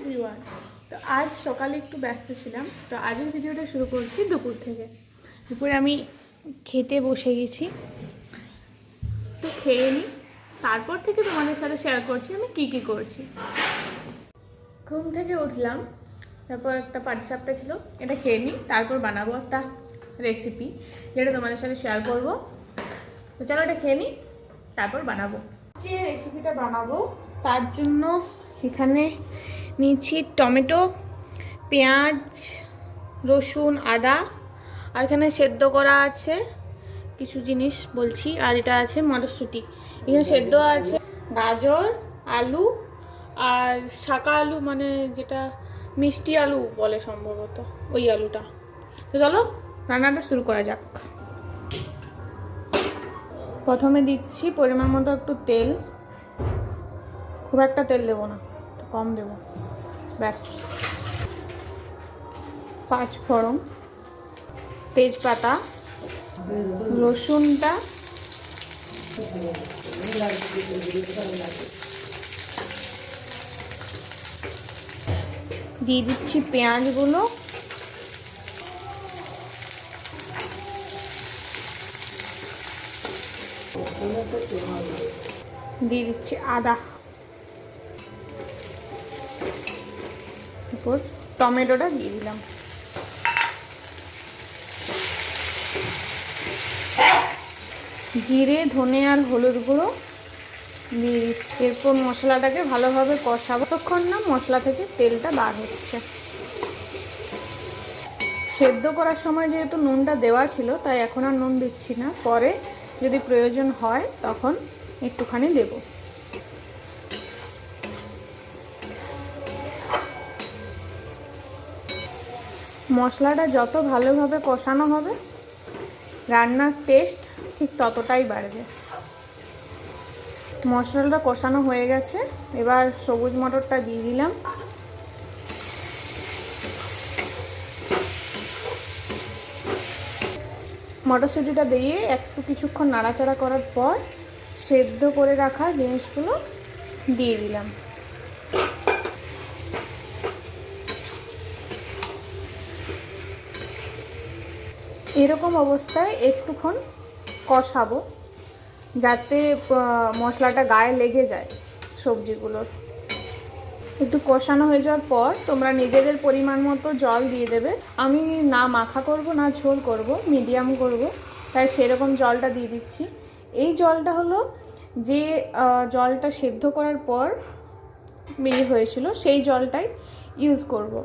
Everyone. তো আজ সকালে একটু ব্যস্ত ছিলাম, তো আজকের ভিডিওটা শুরু করছি দুপুর থেকে। দুপুরে আমি খেতে বসে গেছি, তো খেয়ে নিই, তারপর থেকে তোমাদের সাথে শেয়ার করছি আমি কী কী করছি। ঘুম থেকে উঠলাম, তারপর একটা পাটিসাপটা ছিল, এটা খেয়ে নিই, তারপর বানাবো একটা রেসিপি যেটা তোমাদের সাথে শেয়ার করবো। তো চলো এটা খেয়ে নিই, তারপর বানাবো। যে রেসিপিটা বানাবো তার জন্য এখানে নিয়েছি টমেটো, পেঁয়াজ, রসুন, আদা, আর এখানে সেদ্ধ করা আছে কিছু জিনিস বলছি, আর এটা আছে মটরশুঁটি। এখানে সেদ্ধ আছে গাজর, আলু, আর শাকা আলু, মানে যেটা মিষ্টি আলু বলে সম্ভবত, ওই আলুটা। তো চলো রান্নাটা শুরু করা যাক। প্রথমে দিচ্ছি পরিমাণ মতো একটু তেল, খুব একটা তেল দেবো না, একটু কম দেবো, ব্যাস। 5 ফোড়ন, তেজপাতা, রসুনটা, দিয়ে দিচ্ছি পেঁয়াজগুলো, দিয়ে দিচ্ছি আদা, তারপর টমেটোটা দিয়ে দিলাম, জিরে, ধনে আর হলুদ গুঁড়ো দিয়ে দিচ্ছি। এরপর মশলাটাকে ভালোভাবে কষাবো ততক্ষণ না মশলা থেকে তেলটা বার হচ্ছে। সেদ্ধ করার সময় যেহেতু নুনটা দেওয়া ছিল, তাই এখন আর নুন দিচ্ছি না, পরে যদি প্রয়োজন হয় তখন একটুখানি দেব। মশলাটা যত ভালোভাবে কষানো হবে রান্নার টেস্ট ঠিক ততটাই বাড়বে। মশলাটা কষানো হয়ে গেছে, এবার সবুজ মটরটা দিয়ে দিলাম, মটরশুঁটিটা দিয়ে একটু কিছুক্ষণ নাড়াচাড়া করার পর সেদ্ধ করে রাখা জিনিসগুলো দিয়ে দিলাম। এরকম অবস্থায় একটুক্ষণ কষাবো যাতে মশলাটা গায়ে লেগে যায় সবজিগুলোর। একটু কষানো হয়ে যাওয়ার পর তোমরা নিজেদের পরিমাণ মতো জল দিয়ে দেবে। আমি না মাখা করব না ঝোল করব, মিডিয়াম করব, তাই সেরকম জলটা দিয়ে দিচ্ছি। এই জলটা হলো যে জলটা সেদ্ধ করার পর বের হয়েছিল, সেই জলটাই ইউজ করব।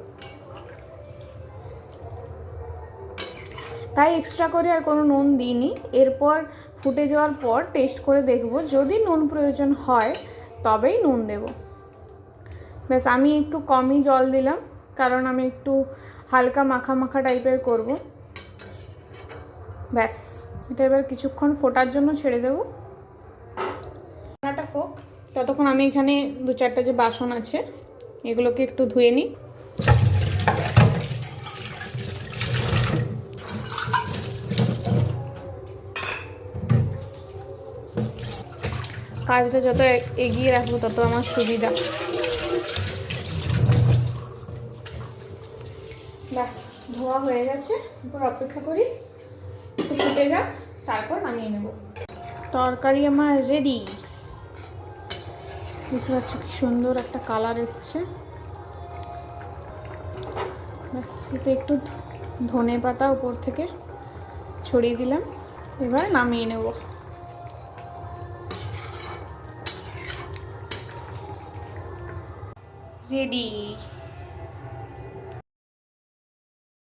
তাই এক্সট্রা করে আর কোনো নুন দিইনি। এরপর ফুটে যাওয়ার পর টেস্ট করে দেখব, যদি নুন প্রয়োজন হয় তবেই নুন দেব। ব্যাস, আমি একটু কমই জল দিলাম, কারণ আমি একটু হালকা মাখা মাখা টাইপের করব। ব্যাস, এটা এবার কিছুক্ষণ ফোটার জন্য ছেড়ে দেব। রান্নাটা হোক, ততক্ষণ আমি এখানে 2-4টা যে বাসন আছে এগুলোকে একটু ধুয়ে নিই। কাজটা যত এগিয়ে রাখবো তত আমার সুবিধা। ব্যাস, ধোয়া হয়ে গেছে, এরপর অপেক্ষা করি ফুটে যাক, তারপর নামিয়ে নেব। তরকারি আমার রেডি, দেখতে পাচ্ছ কি সুন্দর একটা কালার এসছে। ব্যাস, এতে একটু ধনে পাতা উপর থেকে ছড়িয়ে দিলাম, এবার নামিয়ে নেব। রেডি।